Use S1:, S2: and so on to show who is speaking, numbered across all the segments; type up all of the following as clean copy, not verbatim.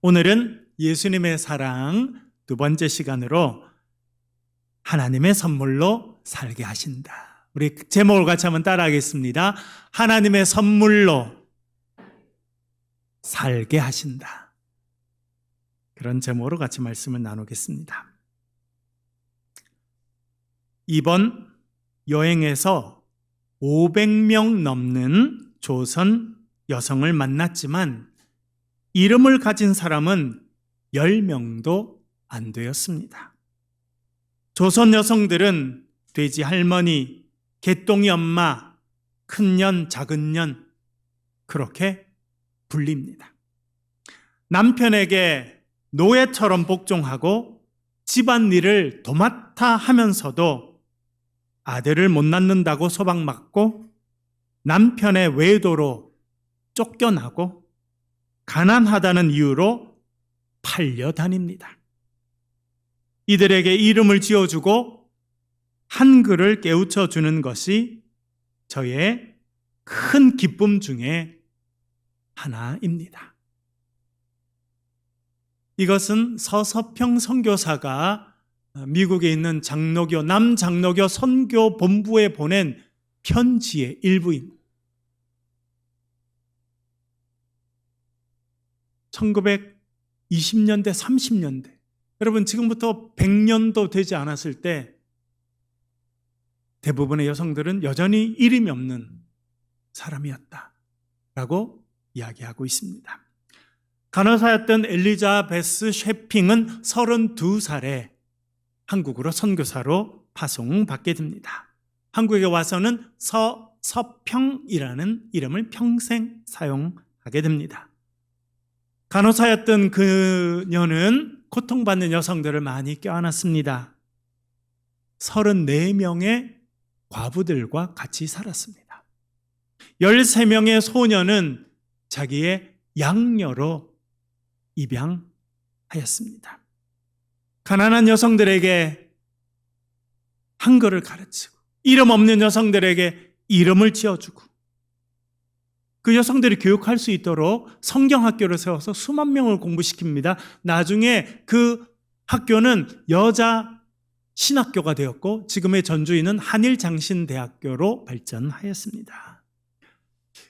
S1: 오늘은 예수님의 사랑 두 번째 시간으로 하나님의 선물로 살게 하신다. 우리 제목을 같이 한번 따라하겠습니다. 하나님의 선물로 살게 하신다. 그런 제목으로 같이 말씀을 나누겠습니다. 이번 여행에서 500명 넘는 조선 여성을 만났지만 이름을 가진 사람은 10명도 안 되었습니다. 조선 여성들은 돼지 할머니, 개똥이 엄마, 큰년, 작은년 그렇게 불립니다. 남편에게 노예처럼 복종하고 집안일을 도맡아 하면서도 아들을 못 낳는다고 소박맞고 남편의 외도로 쫓겨나고 가난하다는 이유로 팔려다닙니다. 이들에게 이름을 지어주고 한글을 깨우쳐주는 것이 저의 큰 기쁨 중에 하나입니다. 이것은 서서평 선교사가 미국에 있는 장로교, 남장로교 선교본부에 보낸 편지의 일부입니다. 1920년대, 30년대. 여러분, 지금부터 100년도 되지 않았을 때 대부분의 여성들은 여전히 이름이 없는 사람이었다라고 이야기하고 있습니다. 간호사였던 엘리자베스 셰핑은 32살에 한국으로 선교사로 파송받게 됩니다. 한국에 와서는 서평이라는 이름을 평생 사용하게 됩니다. 간호사였던 그녀는 고통받는 여성들을 많이 껴안았습니다. 34명의 과부들과 같이 살았습니다. 13명의 소녀는 자기의 양녀로 입양하였습니다. 가난한 여성들에게 한글을 가르치고 이름 없는 여성들에게 이름을 지어주고 그 여성들이 교육할 수 있도록 성경학교를 세워서 수만 명을 공부시킵니다. 나중에 그 학교는 여자 신학교가 되었고 지금의 전주인은 한일장신대학교로 발전하였습니다.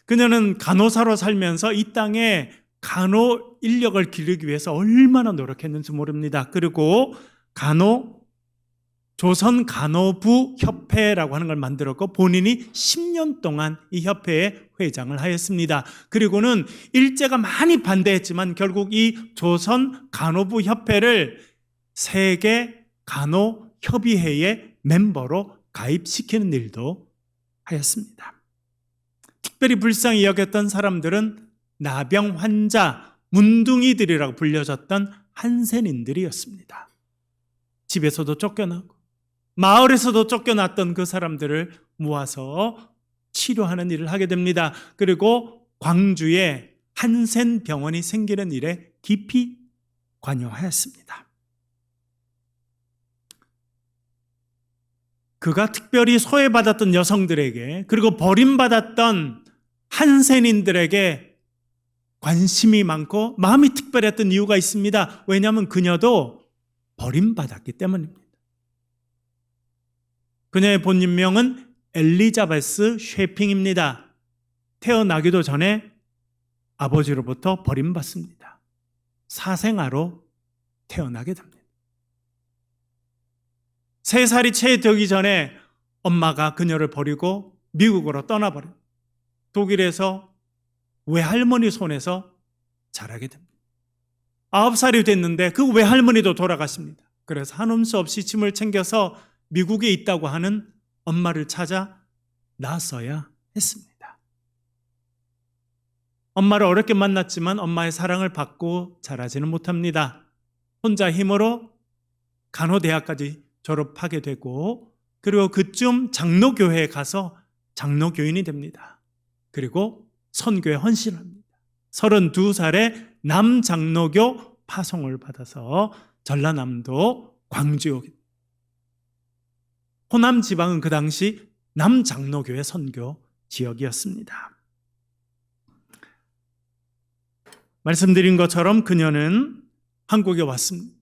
S1: 그녀는 간호사로 살면서 이 땅에 간호 인력을 기르기 위해서 얼마나 노력했는지 모릅니다. 그리고 조선 간호부 협회라고 하는 걸 만들었고 본인이 10년 동안 이 협회의 회장을 하였습니다. 그리고는 일제가 많이 반대했지만 결국 이 조선 간호부 협회를 세계 간호협의회의 멤버로 가입시키는 일도 하였습니다. 특별히 불쌍히 여겼던 사람들은 나병 환자, 문둥이들이라고 불려졌던 한센인들이었습니다. 집에서도 쫓겨나고 마을에서도 쫓겨났던 그 사람들을 모아서 치료하는 일을 하게 됩니다. 그리고 광주에 한센 병원이 생기는 일에 깊이 관여하였습니다. 그가 특별히 소외받았던 여성들에게 그리고 버림받았던 한센인들에게 관심이 많고 마음이 특별했던 이유가 있습니다. 왜냐하면 그녀도 버림받았기 때문입니다. 그녀의 본명은 엘리자베스 셰핑입니다. 태어나기도 전에 아버지로부터 버림받습니다. 사생아로 태어나게 됩니다. 3살이 채 되기 전에 엄마가 그녀를 버리고 미국으로 떠나버립니다. 독일에서 외할머니 손에서 자라게 됩니다. 9살이 됐는데 그 외할머니도 돌아갔습니다. 그래서 한음 수 없이 짐을 챙겨서 미국에 있다고 하는 엄마를 찾아 낳았어야 했습니다. 엄마를 어렵게 만났지만 엄마의 사랑을 받고 자라지는 못합니다. 혼자 힘으로 간호대학까지 졸업하게 되고 그리고 그쯤 장로교회에 가서 장로교인이 됩니다. 그리고 선교에 헌신합니다. 32살에 남장로교 파송을 받아서 전라남도 광주 호남 지방은 그 당시 남장로교회 선교 지역이었습니다. 말씀드린 것처럼 그녀는 한국에 왔습니다.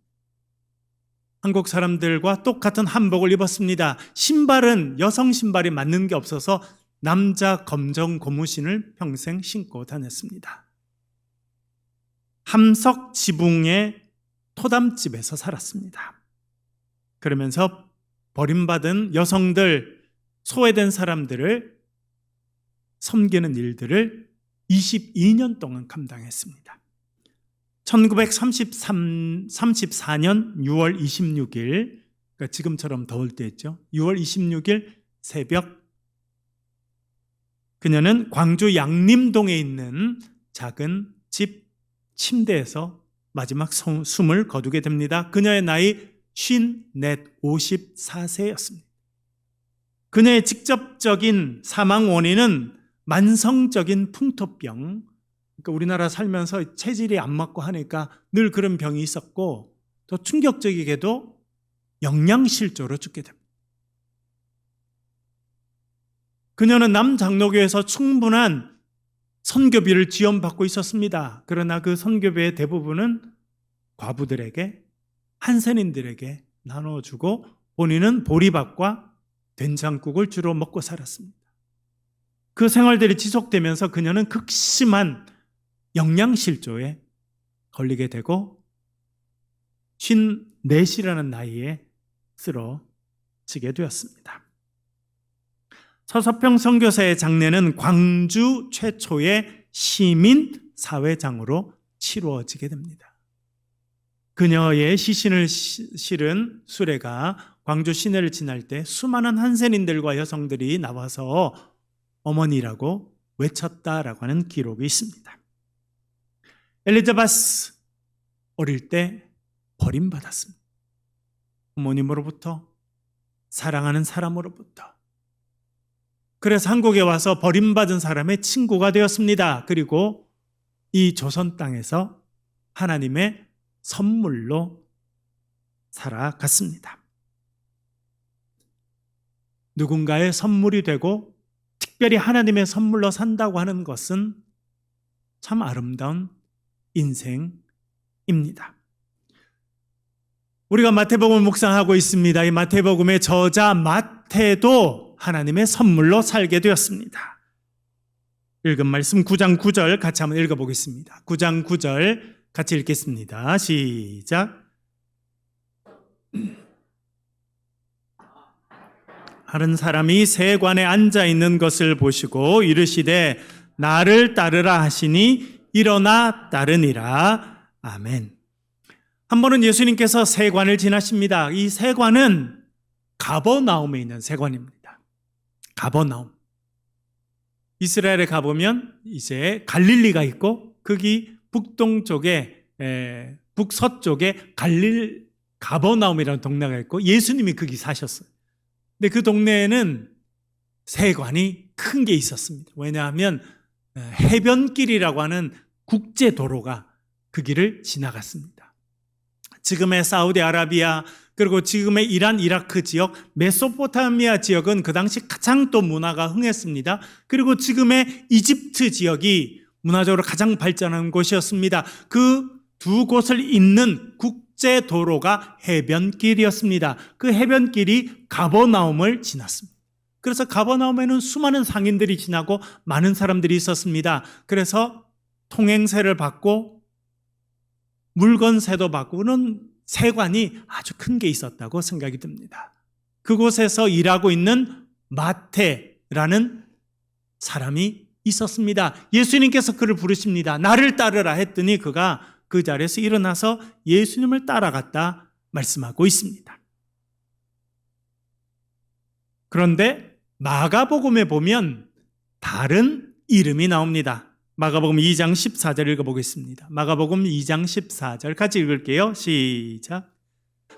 S1: 한국 사람들과 똑같은 한복을 입었습니다. 신발은 여성 신발이 맞는 게 없어서 남자 검정 고무신을 평생 신고 다녔습니다. 함석 지붕의 토담집에서 살았습니다. 그러면서 버림받은 여성들, 소외된 사람들을 섬기는 일들을 22년 동안 감당했습니다. 1934년 6월 26일, 그러니까 지금처럼 더울 때였죠. 6월 26일 새벽, 그녀는 광주 양림동에 있는 작은 집 침대에서 마지막 숨을 거두게 됩니다. 그녀의 나이 54세였습니다. 그녀의 직접적인 사망 원인은 만성적인 풍토병, 그러니까 우리나라 살면서 체질이 안 맞고 하니까 늘 그런 병이 있었고, 또 충격적이게도 영양실조로 죽게 됩니다. 그녀는 남장로교에서 충분한 선교비를 지원받고 있었습니다. 그러나 그 선교비의 대부분은 과부들에게, 한센인들에게 나눠주고 본인은 보리밥과 된장국을 주로 먹고 살았습니다. 그 생활들이 지속되면서 그녀는 극심한 영양실조에 걸리게 되고 54이라는 나이에 쓰러지게 되었습니다. 서서평 선교사의 장례는 광주 최초의 시민 사회장으로 치루어지게 됩니다. 그녀의 시신을 실은 수레가 광주 시내를 지날 때 수많은 한센인들과 여성들이 나와서 어머니라고 외쳤다라고 하는 기록이 있습니다. 엘리자베스 어릴 때 버림받았습니다. 부모님으로부터, 사랑하는 사람으로부터. 그래서 한국에 와서 버림받은 사람의 친구가 되었습니다. 그리고 이 조선 땅에서 하나님의 선물로 살아갔습니다. 누군가의 선물이 되고 특별히 하나님의 선물로 산다고 하는 것은 참 아름다운 인생입니다. 우리가 마태복음을 묵상하고 있습니다. 이 마태복음의 저자 마태도 하나님의 선물로 살게 되었습니다. 읽은 말씀 9장 9절 같이 한번 읽어보겠습니다. 9장 9절 같이 읽겠습니다. 시작. 다른 사람이 세관에 앉아 있는 것을 보시고 이르시되 나를 따르라 하시니 일어나 따르니라. 아멘. 한 번은 예수님께서 세관을 지나십니다. 이 세관은 가버나움에 있는 세관입니다. 가버나움. 이스라엘에 가보면 이제 갈릴리가 있고 거기 북동쪽에 북서쪽에 가버나움이라는 동네가 있고 예수님이 거기 사셨어요. 근데 그 동네에는 세관이 큰 게 있었습니다. 왜냐하면 해변길이라고 하는 국제도로가 그 길을 지나갔습니다. 지금의 사우디아라비아 그리고 지금의 이란, 이라크 지역, 메소포타미아 지역은 그 당시 가장 또 문화가 흥했습니다. 그리고 지금의 이집트 지역이 문화적으로 가장 발전한 곳이었습니다. 그 두 곳을 잇는 국제도로가 해변길이었습니다. 그 해변길이 가버나움을 지났습니다. 그래서 가버나움에는 수많은 상인들이 지나고 많은 사람들이 있었습니다. 그래서 통행세를 받고 물건세도 받고 그런 세관이 아주 큰 게 있었다고 생각이 듭니다. 그곳에서 일하고 있는 마태라는 사람이 있었습니다. 예수님께서 그를 부르십니다. 나를 따르라 했더니 그가 그 자리에서 일어나서 예수님을 따라갔다 말씀하고 있습니다. 그런데 마가복음에 보면 다른 이름이 나옵니다. 마가복음 2장 14절 읽어보겠습니다. 마가복음 2장 14절 같이 읽을게요. 시작.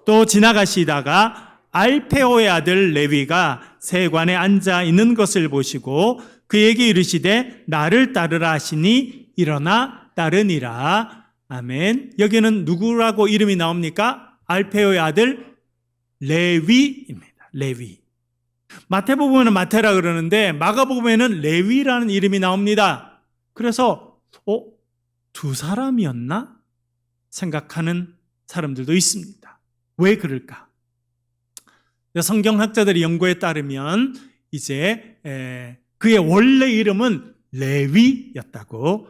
S1: 또 지나가시다가 알페오의 아들 레위가 세관에 앉아 있는 것을 보시고 그에게 이르시되 나를 따르라 하시니 일어나 따르니라. 아멘. 여기는 누구라고 이름이 나옵니까? 알페오의 아들 레위입니다. 레위. 마태복음에는 마태라 그러는데 마가복음에는 레위라는 이름이 나옵니다. 그래서 두 사람이었나 생각하는 사람들도 있습니다. 왜 그럴까? 성경학자들의 연구에 따르면 이제 그의 원래 이름은 레위였다고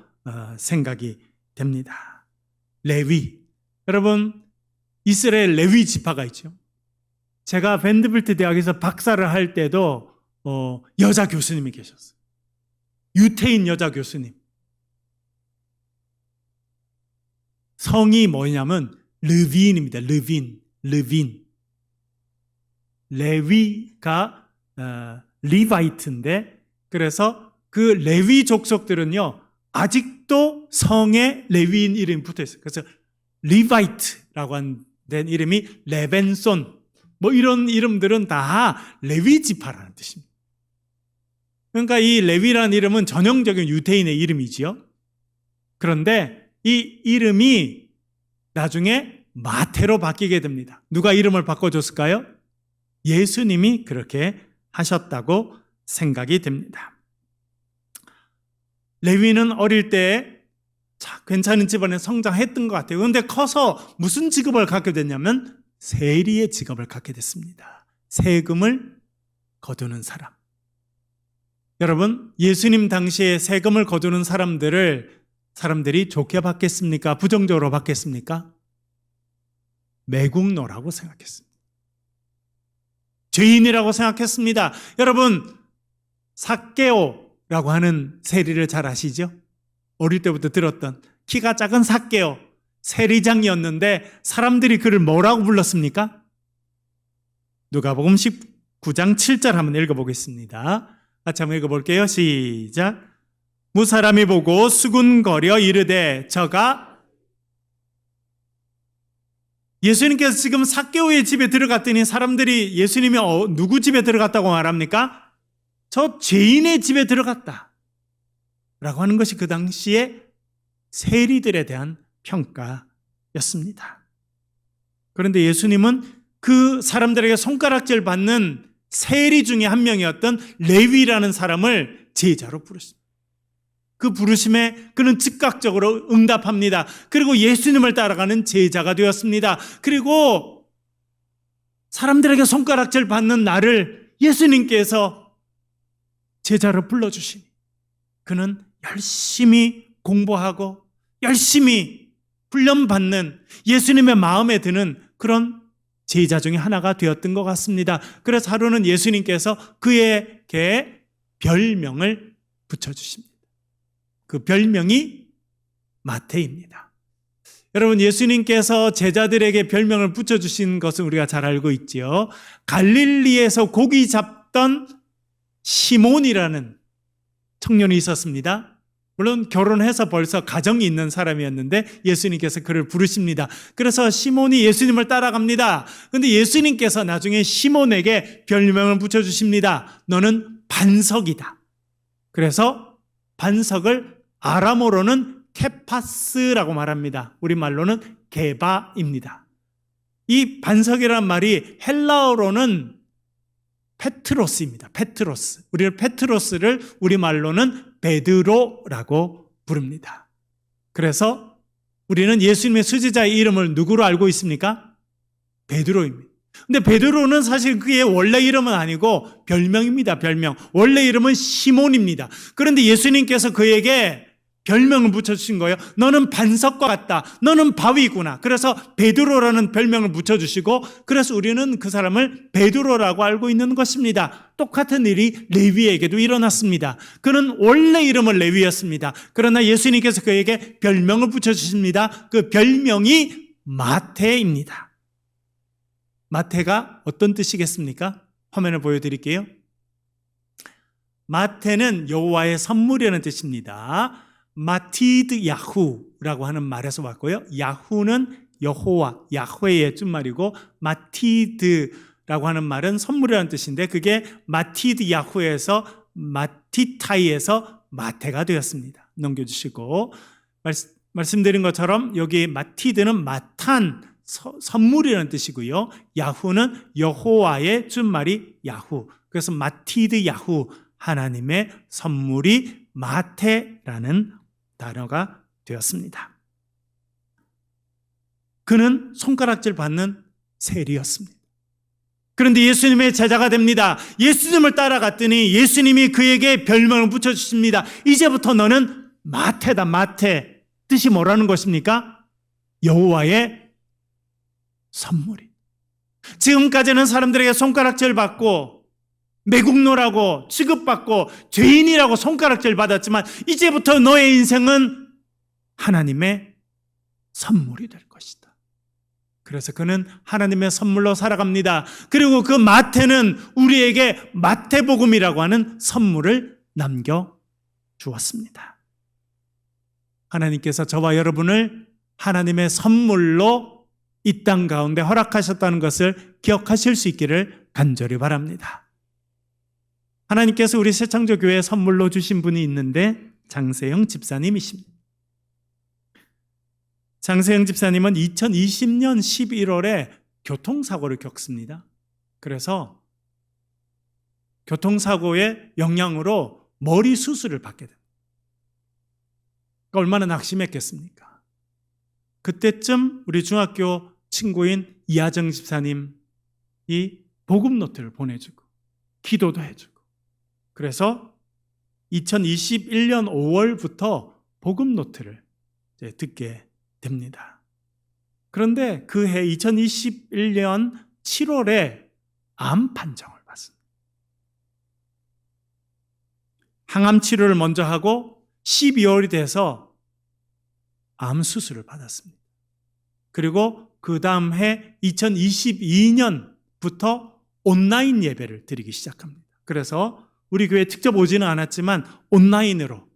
S1: 생각이 됩니다. 레위. 여러분, 이스라엘 레위 지파가 있죠. 제가 밴드빌트 대학에서 박사를 할 때도 여자 교수님이 계셨어요. 유태인 여자 교수님. 성이 뭐냐면 르빈입니다. 르빈. 레위가 리바이트인데, 그래서 그 레위 족속들은요 아직도 성에 레위인 이름이 붙어 있어요. 그래서 리바이트라고 된 이름이 레벤손, 뭐 이런 이름들은 다 레위 지파라는 뜻입니다. 그러니까 이 레위라는 이름은 전형적인 유태인의 이름이지요. 그런데 이 이름이 나중에 마태로 바뀌게 됩니다. 누가 이름을 바꿔줬을까요? 예수님이 그렇게 하셨다고 생각이 됩니다. 레위는 어릴 때 괜찮은 집안에 성장했던 것 같아요. 그런데 커서 무슨 직업을 갖게 됐냐면 세리의 직업을 갖게 됐습니다. 세금을 거두는 사람. 여러분, 예수님 당시에 세금을 거두는 사람들이 좋게 봤겠습니까? 부정적으로 봤겠습니까? 매국노라고 생각했습니다. 죄인이라고 생각했습니다. 여러분, 삭개오라고 하는 세리를 잘 아시죠? 어릴 때부터 들었던 키가 작은 삭개오, 세리장이었는데 사람들이 그를 뭐라고 불렀습니까? 누가복음 19장 7절 한번 읽어보겠습니다. 같이 한번 읽어볼게요. 시작. 무사람이 보고 수군거려 이르되 저가, 예수님께서 지금 삭개오의 집에 들어갔더니 사람들이 예수님이 누구 집에 들어갔다고 말합니까? 저 죄인의 집에 들어갔다 라고 하는 것이 그 당시에 세리들에 대한 평가였습니다. 그런데 예수님은 그 사람들에게 손가락질 받는 세리 중에 한 명이었던 레위라는 사람을 제자로 부르십니다. 그 부르심에 그는 즉각적으로 응답합니다. 그리고 예수님을 따라가는 제자가 되었습니다. 그리고 사람들에게 손가락질 받는 나를 예수님께서 제자로 불러주시니 그는 열심히 공부하고 열심히 훈련받는 예수님의 마음에 드는 그런 제자 중에 하나가 되었던 것 같습니다. 그래서 하루는 예수님께서 그에게 별명을 붙여주십니다. 그 별명이 마태입니다. 여러분, 예수님께서 제자들에게 별명을 붙여주신 것은 우리가 잘 알고 있죠. 갈릴리에서 고기 잡던 시몬이라는 청년이 있었습니다. 물론 결혼해서 벌써 가정이 있는 사람이었는데 예수님께서 그를 부르십니다. 그래서 시몬이 예수님을 따라갑니다. 그런데 예수님께서 나중에 시몬에게 별명을 붙여주십니다. 너는 반석이다. 그래서 반석을 아람어로는 케파스라고 말합니다. 우리말로는 게바입니다. 이 반석이란 말이 헬라어로는 페트로스입니다. 페트로스. 우리는 페트로스를 우리말로는 베드로라고 부릅니다. 그래서 우리는 예수님의 수제자의 이름을 누구로 알고 있습니까? 베드로입니다. 근데 베드로는 사실 그의 원래 이름은 아니고 별명입니다. 별명. 원래 이름은 시몬입니다. 그런데 예수님께서 그에게 별명을 붙여주신 거예요. 너는 반석과 같다. 너는 바위구나. 그래서 베드로라는 별명을 붙여주시고, 그래서 우리는 그 사람을 베드로라고 알고 있는 것입니다. 똑같은 일이 레위에게도 일어났습니다. 그는 원래 이름은 레위였습니다. 그러나 예수님께서 그에게 별명을 붙여주십니다. 그 별명이 마태입니다. 마태가 어떤 뜻이겠습니까? 화면을 보여드릴게요. 마태는 여호와의 선물이라는 뜻입니다. 마티드 야후라고 하는 말에서 왔고요. 야후는 여호와, 야훼의 준말이고 마티드라고 하는 말은 선물이라는 뜻인데 그게 마티드 야후에서 마티타이에서 마태가 되었습니다. 넘겨주시고 말씀드린 것처럼 여기 마티드는 마탄, 선물이라는 뜻이고요. 야후는 여호와의 준말이 야후. 그래서 마티드 야후, 하나님의 선물이 마태라는 단어가 되었습니다. 그는 손가락질 받는 세리였습니다. 그런데 예수님의 제자가 됩니다. 예수님을 따라갔더니 예수님이 그에게 별명을 붙여주십니다. 이제부터 너는 마태다, 마태. 뜻이 뭐라는 것입니까? 여호와의 선물이. 지금까지는 사람들에게 손가락질 받고 매국노라고 취급받고 죄인이라고 손가락질 받았지만 이제부터 너의 인생은 하나님의 선물이 될 것이다. 그래서 그는 하나님의 선물로 살아갑니다. 그리고 그 마태는 우리에게 마태복음이라고 하는 선물을 남겨주었습니다. 하나님께서 저와 여러분을 하나님의 선물로 이 땅 가운데 허락하셨다는 것을 기억하실 수 있기를 간절히 바랍니다. 하나님께서 우리 새창조교회에 선물로 주신 분이 있는데 장세영 집사님이십니다. 장세영 집사님은 2020년 11월에 교통사고를 겪습니다. 그래서 교통사고의 영향으로 머리 수술을 받게 됩니다. 얼마나 낙심했겠습니까? 그때쯤 우리 중학교 친구인 이하정 집사님이 복음노트를 보내주고 기도도 해주고 그래서 2021년 5월부터 복음노트를 듣게 됩니다. 그런데 그 해 2021년 7월에 암 판정을 받습니다. 항암 치료를 먼저 하고 12월이 돼서 암 수술을 받았습니다. 그리고 그 다음 해 2022년부터 온라인 예배를 드리기 시작합니다. 그래서 우리 교회에 직접 오지는 않았지만 온라인으로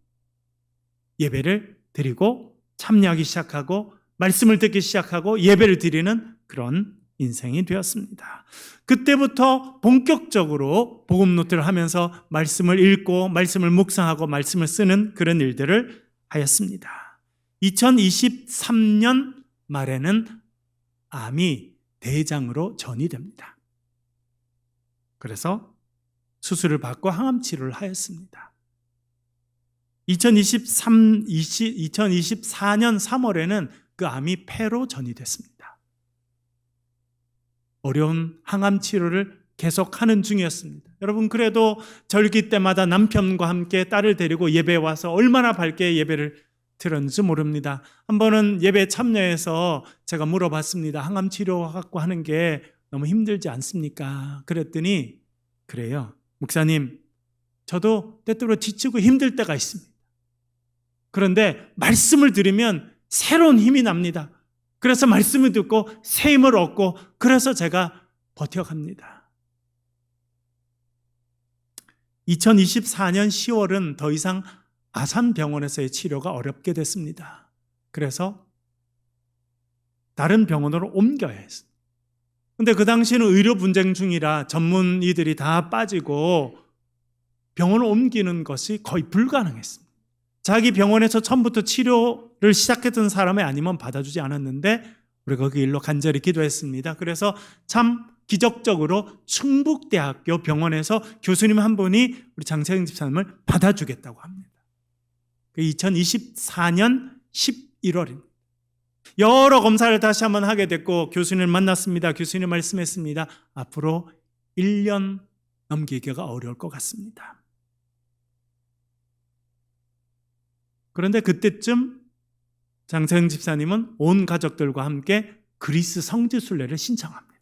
S1: 예배를 드리고 참여하기 시작하고 말씀을 듣기 시작하고 예배를 드리는 그런 인생이 되었습니다. 그때부터 본격적으로 복음노트를 하면서 말씀을 읽고 말씀을 묵상하고 말씀을 쓰는 그런 일들을 하였습니다. 2023년 말에는 암이 대장으로 전이 됩니다. 그래서 수술을 받고 항암 치료를 하였습니다. 2024년 3월에는 그 암이 폐로 전이 됐습니다. 어려운 항암 치료를 계속하는 중이었습니다. 여러분 그래도 절기 때마다 남편과 함께 딸을 데리고 예배에 와서 얼마나 밝게 예배를 들었는지 모릅니다. 한 번은 예배에 참여해서 제가 물어봤습니다. 항암 치료 갖고 하는 게 너무 힘들지 않습니까? 그랬더니 그래요. 목사님, 저도 때때로 지치고 힘들 때가 있습니다. 그런데 말씀을 들으면 새로운 힘이 납니다. 그래서 말씀을 듣고 새 힘을 얻고 그래서 제가 버텨갑니다. 2024년 10월은 더 이상 아산병원에서의 치료가 어렵게 됐습니다. 그래서 다른 병원으로 옮겨야 했습니다. 근데 그 당시에는 의료 분쟁 중이라 전문의들이 다 빠지고 병원을 옮기는 것이 거의 불가능했습니다. 자기 병원에서 처음부터 치료를 시작했던 사람이 아니면 받아주지 않았는데 우리가 그 일로 간절히 기도했습니다. 그래서 참 기적적으로 충북대학교 병원에서 교수님 한 분이 우리 장세영 집사님을 받아주겠다고 합니다. 2024년 11월입니다. 여러 검사를 다시 한번 하게 됐고 교수님을 만났습니다. 교수님 말씀했습니다. 앞으로 1년 넘기기가 어려울 것 같습니다. 그런데 그때쯤 장세영 집사님은 온 가족들과 함께 그리스 성지순례를 신청합니다.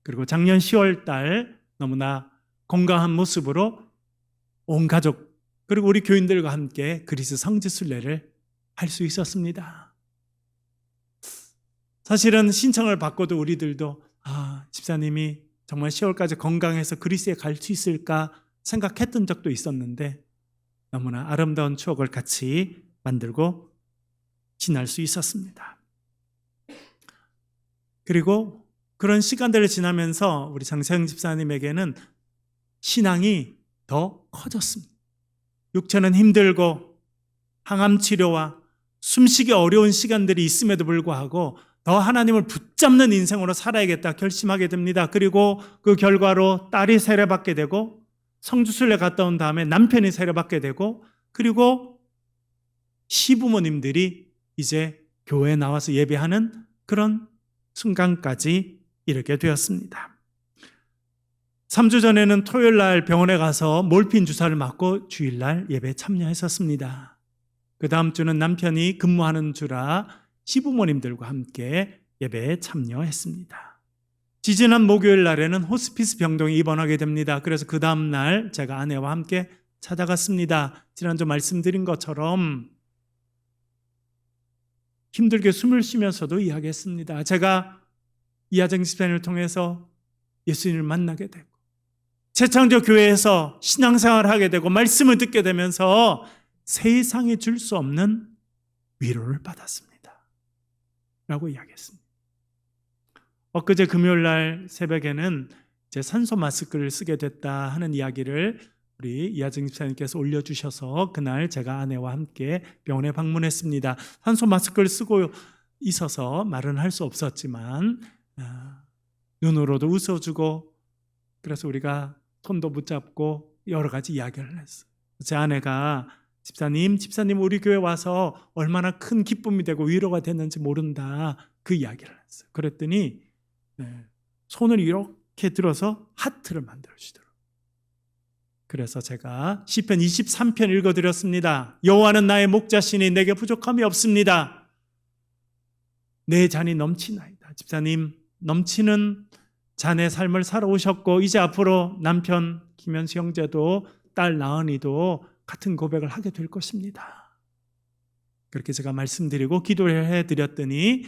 S1: 그리고 작년 10월 달 너무나 건강한 모습으로 온 가족 그리고 우리 교인들과 함께 그리스 성지순례를 할 수 있었습니다. 사실은 신청을 받고도 우리들도 집사님이 정말 10월까지 건강해서 그리스에 갈 수 있을까 생각했던 적도 있었는데 너무나 아름다운 추억을 같이 만들고 지날 수 있었습니다. 그리고 그런 시간들을 지나면서 우리 장세영 집사님에게는 신앙이 더 커졌습니다. 육체는 힘들고 항암 치료와 숨쉬기 어려운 시간들이 있음에도 불구하고 더 하나님을 붙잡는 인생으로 살아야겠다 결심하게 됩니다. 그리고 그 결과로 딸이 세례받게 되고 성주순례 갔다 온 다음에 남편이 세례받게 되고 그리고 시부모님들이 이제 교회에 나와서 예배하는 그런 순간까지 이르게 되었습니다. 3주 전에는 토요일 날 병원에 가서 몰핀 주사를 맞고 주일날 예배에 참여했었습니다. 그 다음 주는 남편이 근무하는 주라 시부모님들과 함께 예배에 참여했습니다. 지지난 목요일 날에는 호스피스 병동에 입원하게 됩니다. 그래서 그 다음 날 제가 아내와 함께 찾아갔습니다. 지난주 말씀드린 것처럼 힘들게 숨을 쉬면서도 이야기했습니다. 제가 이하정 집사님을 통해서 예수님을 만나게 되고 새창조 교회에서 신앙생활을 하게 되고 말씀을 듣게 되면서 세상이 줄 수 없는 위로를 받았습니다. 라고 이야기했습니다. 엊그제 금요일 날 새벽에는 제 산소 마스크를 쓰게 됐다 하는 이야기를 우리 이하정 집사님께서 올려주셔서 그날 제가 아내와 함께 병원에 방문했습니다. 산소 마스크를 쓰고 있어서 말은 할 수 없었지만 눈으로도 웃어주고 그래서 우리가 손도 붙잡고 여러 가지 이야기를 했어요. 제 아내가 집사님 우리 교회 와서 얼마나 큰 기쁨이 되고 위로가 됐는지 모른다 그 이야기를 했어요. 그랬더니 손을 이렇게 들어서 하트를 만들어주더라고요. 그래서 제가 시편 23편 읽어드렸습니다. 여호와는 나의 목자시니 내게 부족함이 없습니다. 내 잔이 넘치나이다. 집사님 넘치는 자네 삶을 살아오셨고 이제 앞으로 남편 김현수 형제도 딸 나은이도 같은 고백을 하게 될 것입니다. 그렇게 제가 말씀드리고 기도를 해드렸더니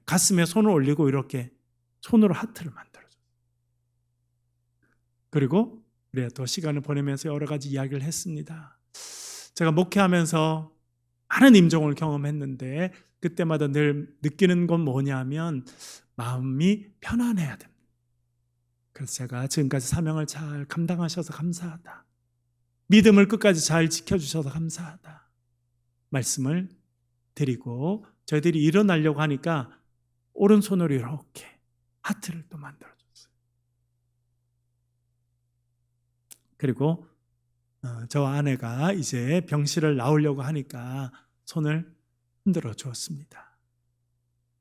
S1: 가슴에 손을 올리고 이렇게 손으로 하트를 만들어줘요. 그리고 우리가 또 시간을 보내면서 여러 가지 이야기를 했습니다. 제가 목회하면서 많은 임종을 경험했는데 그때마다 늘 느끼는 건 뭐냐면 마음이 편안해야 됩니다. 그래서 제가 지금까지 사명을 잘 감당하셔서 감사하다. 믿음을 끝까지 잘 지켜주셔서 감사하다. 말씀을 드리고 저희들이 일어나려고 하니까 오른손으로 이렇게 하트를 또 만들어줬어요. 그리고 저와 아내가 이제 병실을 나오려고 하니까 손을 흔들어 주었습니다.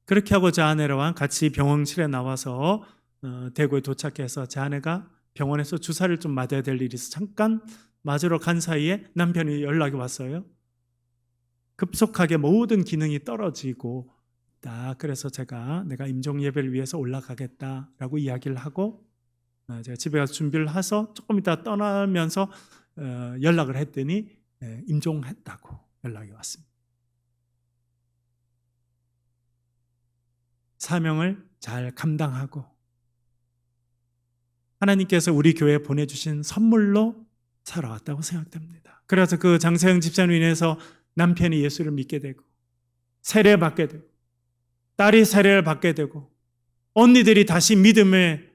S1: 그렇게 하고 저 아내랑 같이 병원실에 나와서 대구에 도착해서 제 아내가 병원에서 주사를 좀 맞아야 될 일이 있어서 잠깐 맞으러 간 사이에 남편이 연락이 왔어요. 급속하게 모든 기능이 떨어지고 있다. 그래서 내가 임종 예배를 위해서 올라가겠다라고 이야기를 하고 제가 집에 가서 준비를 해서 조금 이따 떠나면서 연락을 했더니 임종했다고 연락이 왔습니다. 사명을 잘 감당하고 하나님께서 우리 교회에 보내주신 선물로 살아왔다고 생각됩니다. 그래서 그 장세영 집사님으로 인해서 남편이 예수를 믿게 되고 세례받게 되고 딸이 세례를 받게 되고 언니들이 다시 믿음의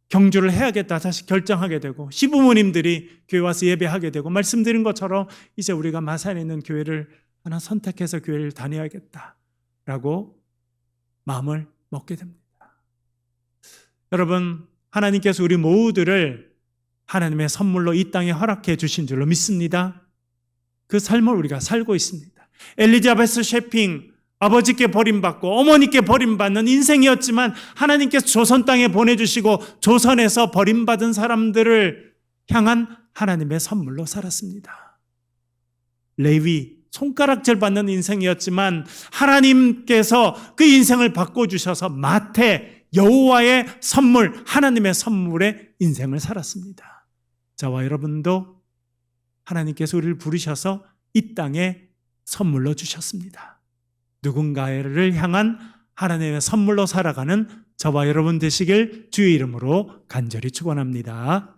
S1: 경주를 해야겠다 다시 결정하게 되고 시부모님들이 교회 와서 예배하게 되고 말씀드린 것처럼 이제 우리가 마산에 있는 교회를 하나 선택해서 교회를 다녀야겠다라고 마음을 먹게 됩니다. 여러분 하나님께서 우리 모두를 하나님의 선물로 이 땅에 허락해 주신 줄로 믿습니다. 그 삶을 우리가 살고 있습니다. 엘리자베스 셰핑 아버지께 버림받고 어머니께 버림받는 인생이었지만 하나님께서 조선 땅에 보내주시고 조선에서 버림받은 사람들을 향한 하나님의 선물로 살았습니다. 레위 손가락질 받는 인생이었지만 하나님께서 그 인생을 바꿔주셔서 마태 여호와의 선물 하나님의 선물의 인생을 살았습니다. 저와 여러분도 하나님께서 우리를 부르셔서 이 땅에 선물로 주셨습니다. 누군가를 향한 하나님의 선물로 살아가는 저와 여러분 되시길 주의 이름으로 간절히 축원합니다.